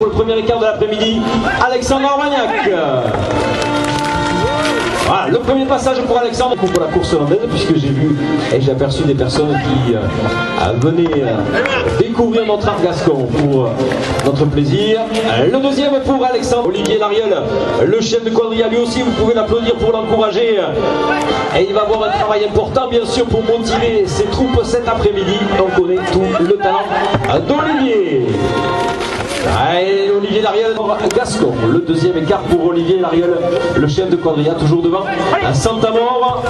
Pour le premier écart de l'après-midi, Alexandre Armagnac. Voilà, le premier passage pour Alexandre pour la course hollandaise, puisque j'ai vu et j'ai aperçu des personnes qui venaient découvrir notre art gascon pour notre plaisir. Le deuxième pour Alexandre, Olivier Lariol, le chef de quadrilla, lui aussi vous pouvez l'applaudir pour l'encourager. Et il va avoir un travail important bien sûr pour motiver ses troupes cet après-midi. On connaît tout le talent d'Olivier. Allez, Olivier Lariol, Gascon, le deuxième écart pour Olivier Lariol, le chef de quadrilla, toujours devant, Santamor.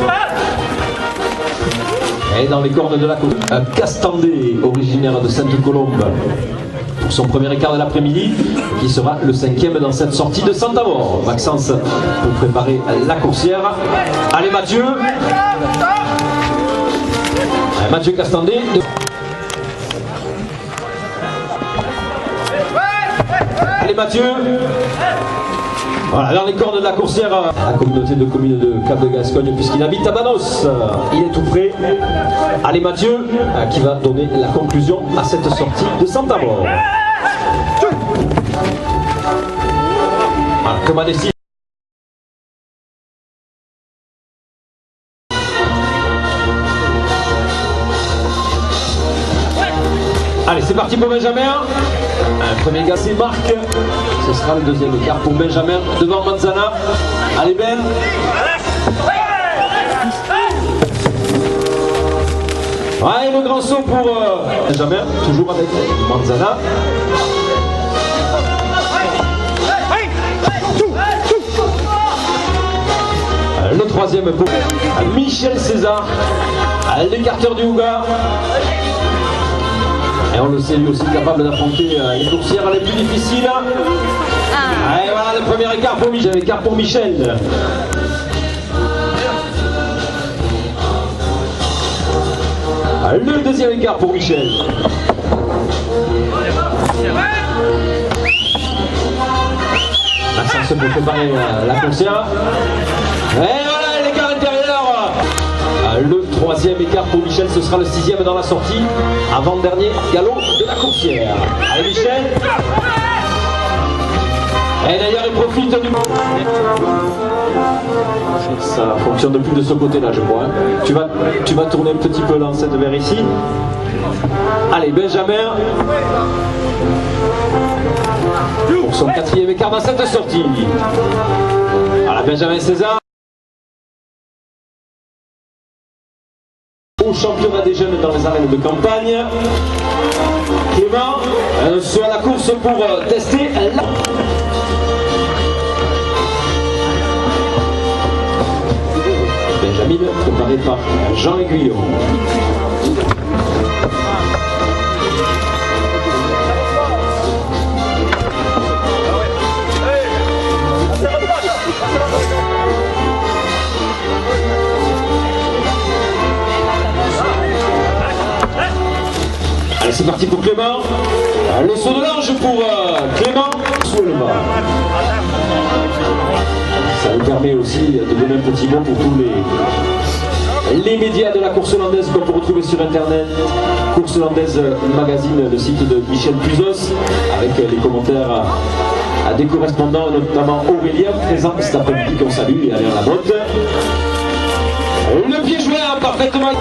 Et dans les cornes de la côte, Castandé, originaire de Sainte-Colombe, pour son premier écart de l'après-midi, qui sera le cinquième dans cette sortie de Santamor. Maxence pour préparer la coursière. Allez Mathieu. Mathieu Castandé. Allez Mathieu. Voilà, dans les cornes de la coursière, la communauté de communes de Cap de Gascogne, puisqu'il habite à Banos. Il est tout prêt. Allez Mathieu, qui va donner la conclusion à cette sortie de Santamor. Voilà, comme Alexis. Allez, c'est parti pour Benjamin. Un premier gars, c'est Marc. Ce sera le deuxième écart pour Benjamin devant Manzana. Allez, Ben. Ouais, le grand saut pour Benjamin, toujours avec Manzana. Le troisième pour Michel César, l'écarteur du Houga. Et on le sait, lui aussi capable d'affronter les coursières les plus difficiles. Et voilà le premier écart pour Michel. Écart pour Michel. Le deuxième écart pour Michel. Maxence pour préparer la coursière. Et voilà l'écart intérieur. Le troisième écart pour Michel, ce sera le sixième dans la sortie, avant-dernier galop de la coursière. Allez Michel. Et d'ailleurs il profite du moment. Ça fonctionne plus de ce côté-là je crois. Hein. Tu vas tourner un petit peu l'ancêtre vers ici. Allez Benjamin. Pour son quatrième écart dans cette sortie. Voilà Benjamin César. Au championnat des jeunes dans les arènes de campagne. Clément sur la course pour tester la... Benjamin préparé par Jean Aiguillon. Allez, c'est parti pour Clément. Le saut de l'ange pour Clément. Ça nous permet aussi de donner un petit mot pour tous les médias de la course hollandaise qu'on peut retrouver sur internet. Course hollandaise magazine, le site de Michel Puzos, avec les commentaires à des correspondants, notamment Aurélien, présent cet après-midi qu'on salue et Alain Lamotte. Le pied joint parfaitement.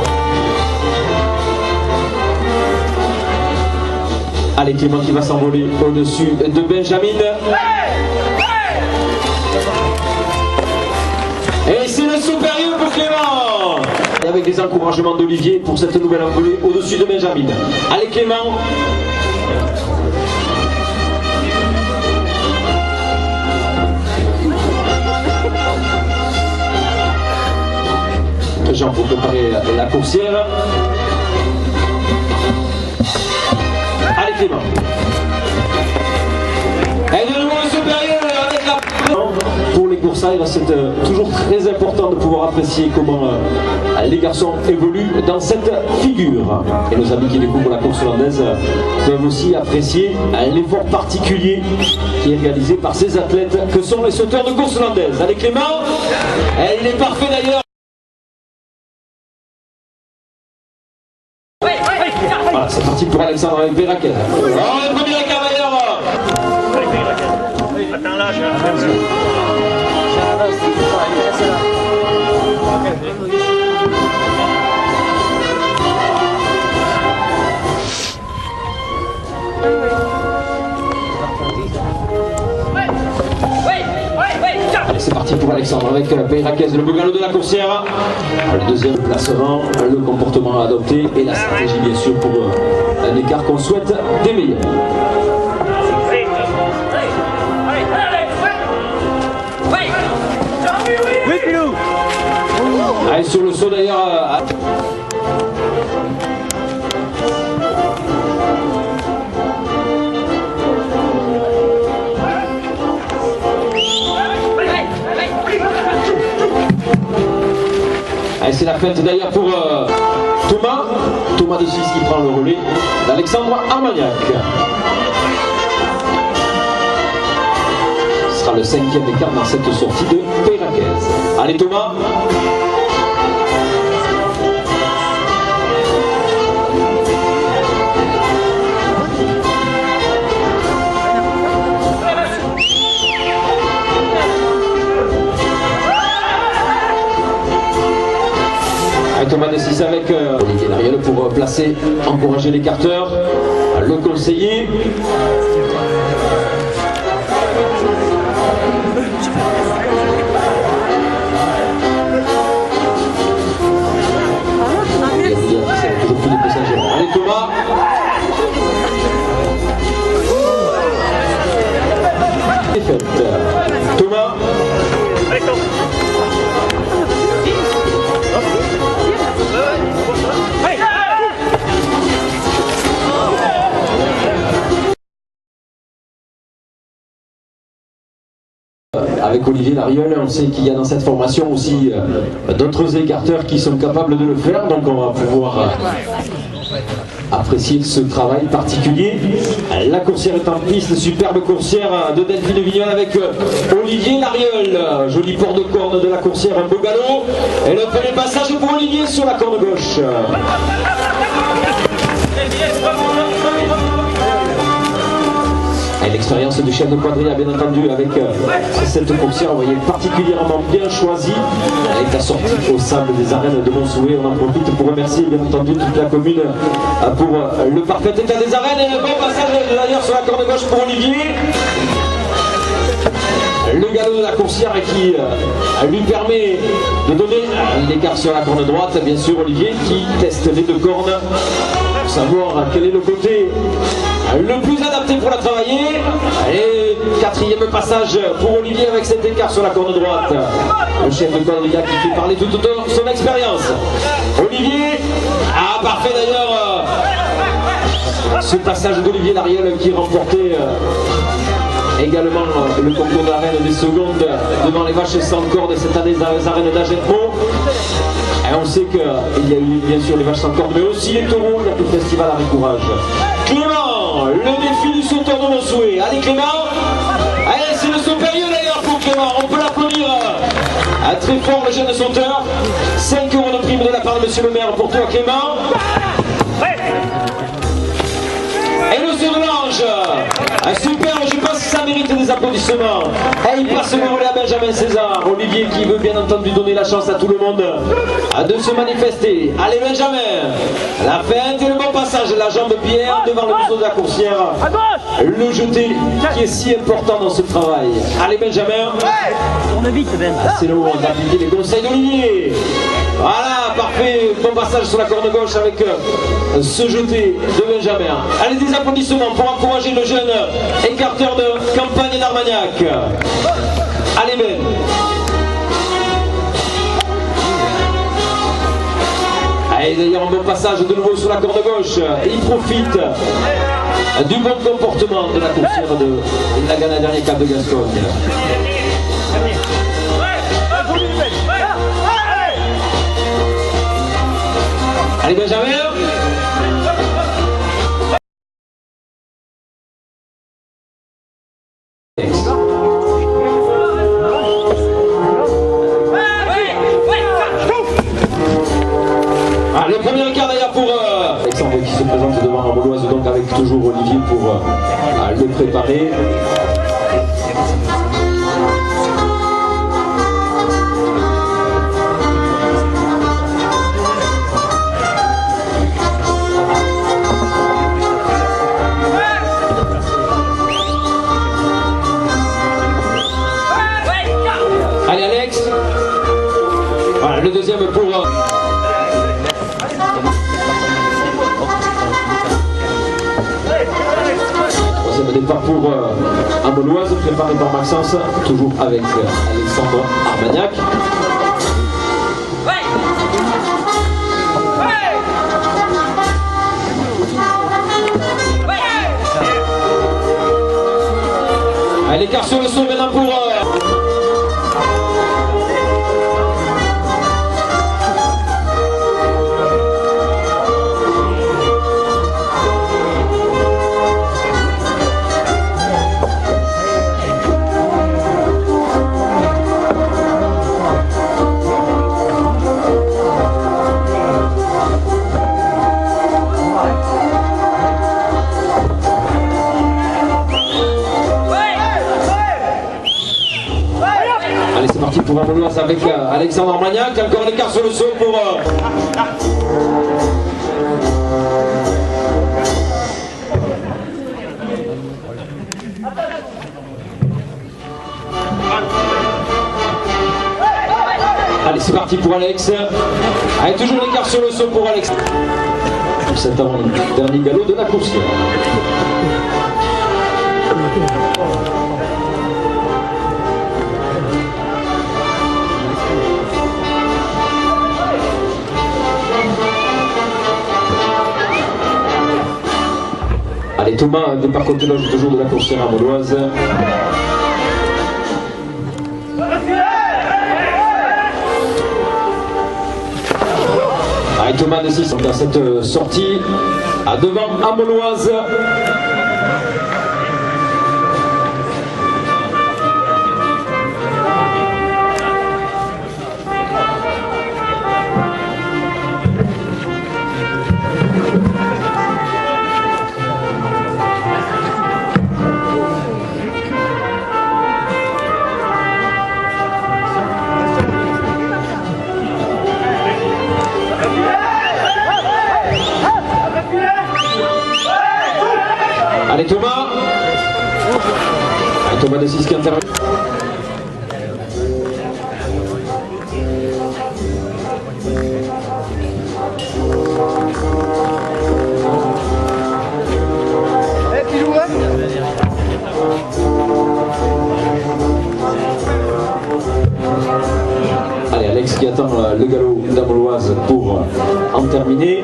Allez, Clément qui va s'envoler au-dessus de Benjamin. Et c'est le supérieur pour Clément. Et avec des encouragements d'Olivier pour cette nouvelle envolée au-dessus de Benjamin. Allez Clément. Jean pour préparer la coursière. Allez Clément. Et de nouveau le supérieur avec la... Pour les coursailles, c'est toujours très important de pouvoir apprécier comment les garçons évoluent dans cette figure. Et nos amis qui découvrent la course hollandaise peuvent aussi apprécier l'effort particulier qui est réalisé par ces athlètes que sont les sauteurs de course hollandaise. Allez Clément. Et il est parfait d'ailleurs. Voilà, c'est parti pour Alexandre avec Béraquet. Alors, le premier écart d'ailleurs. Attends là, Allez, c'est parti pour Alexandre avec Peyraquez, le beau galop de la coursière. Le deuxième placement, le comportement à adopter et la stratégie bien sûr pour un écart qu'on souhaite des meilleurs. Allez, sur le saut d'ailleurs. Allez, c'est la fête d'ailleurs pour Thomas de Suisse qui prend le relais d'Alexandre Armagnac. Ce sera le 5e écart dans cette sortie de Peyraquez. Allez Thomas. Thomas de 6 avec Olivier Lariel pour placer, encourager les carteurs, le conseiller. Allez Thomas. Défaite. Thomas. Avec Olivier Lariel, on sait qu'il y a dans cette formation aussi d'autres écarteurs qui sont capables de le faire, donc on va pouvoir apprécier ce travail particulier. La coursière est en piste, superbe coursière de Delphine Vignol avec Olivier Lariel. Joli port de corne de la coursière, un beau galop. Et le premier passage pour Olivier sur la corne gauche. L'expérience du chef de quadrille, bien entendu, avec cette coursière, vous voyez, particulièrement bien choisie, avec la sortie au sable des arènes de Montsouet. On en profite pour remercier, bien entendu, toute la commune pour le parfait état des arènes. Et le bon passage d'ailleurs sur la corde gauche pour Olivier. Le galop de la coursière qui lui permet de donner l'écart sur la corne droite. Bien sûr, Olivier qui teste les deux cornes pour savoir quel est le côté le plus adapté pour la travailler. Et quatrième passage pour Olivier avec cet écart sur la corne droite. Le chef de quadrilla qui fait parler toute son expérience. Olivier, parfait d'ailleurs ce passage d'Olivier Lariel qui remportait également le concours de l'arène des secondes devant les vaches sans corde cette année dans les arènes d'Agenmo. Et on sait qu'il y a eu bien sûr les vaches sans corde, mais aussi les taureaux, il y a tout le festival à Ricourage. Clément, le défi du sauteur de Montsouet. Allez Clément, allez, c'est le saut périlleux d'ailleurs pour Clément, on peut l'applaudir très fort le jeune sauteur. 5 € de prime de la part de monsieur le maire pour toi Clément. Et le saut de l'ange, super, je pense que ça mérite des applaudissements. Et il passe le relais à Benjamin César. Olivier qui veut bien entendu donner la chance à tout le monde de se manifester. Allez Benjamin, la feinte et le bon passage, la jambe bien devant le museau de la coursière. Le jeté qui est si important dans ce travail. Allez Benjamin, c'est le moment d'appliquer les conseils d'Olivier. Voilà, parfait, bon passage sur la corne gauche avec ce jeté de Benjamin. Allez, des applaudissements pour encourager le jeune écarteur de campagne d'Armagnac. Allez Ben. Allez, d'ailleurs un bon passage de nouveau sur la corne gauche. Et il profite du bon comportement de la coursière de la Gana dernier cap de Gascogne. Allez Benjamin. Le premier quart d'ailleurs pour Alexandre qui se présente devant Ramoloise, donc avec toujours Olivier pour le préparer. Le deuxième pour... Troisième départ pour Amauloise, préparé par Maxence, toujours avec Alexandre Armagnac. L'écart sur le saut maintenant pour... Allez, c'est parti pour Amauloise avec Alexandre Armagnac. Encore l'écart sur le saut pour... Allez, c'est parti pour Alex. Allez, toujours l'écart sur le saut pour Alex. C'est un dernier galop de la course. Allez, Thomas, départ côté loge toujours de la coursière amauloise. Allez, Thomas de 6 dans cette sortie à devant amauloise. Allez Thomas. Allez, Thomas de 6 qui intervient. Allez, Alex qui attend le galop d'Amauloise pour en terminer.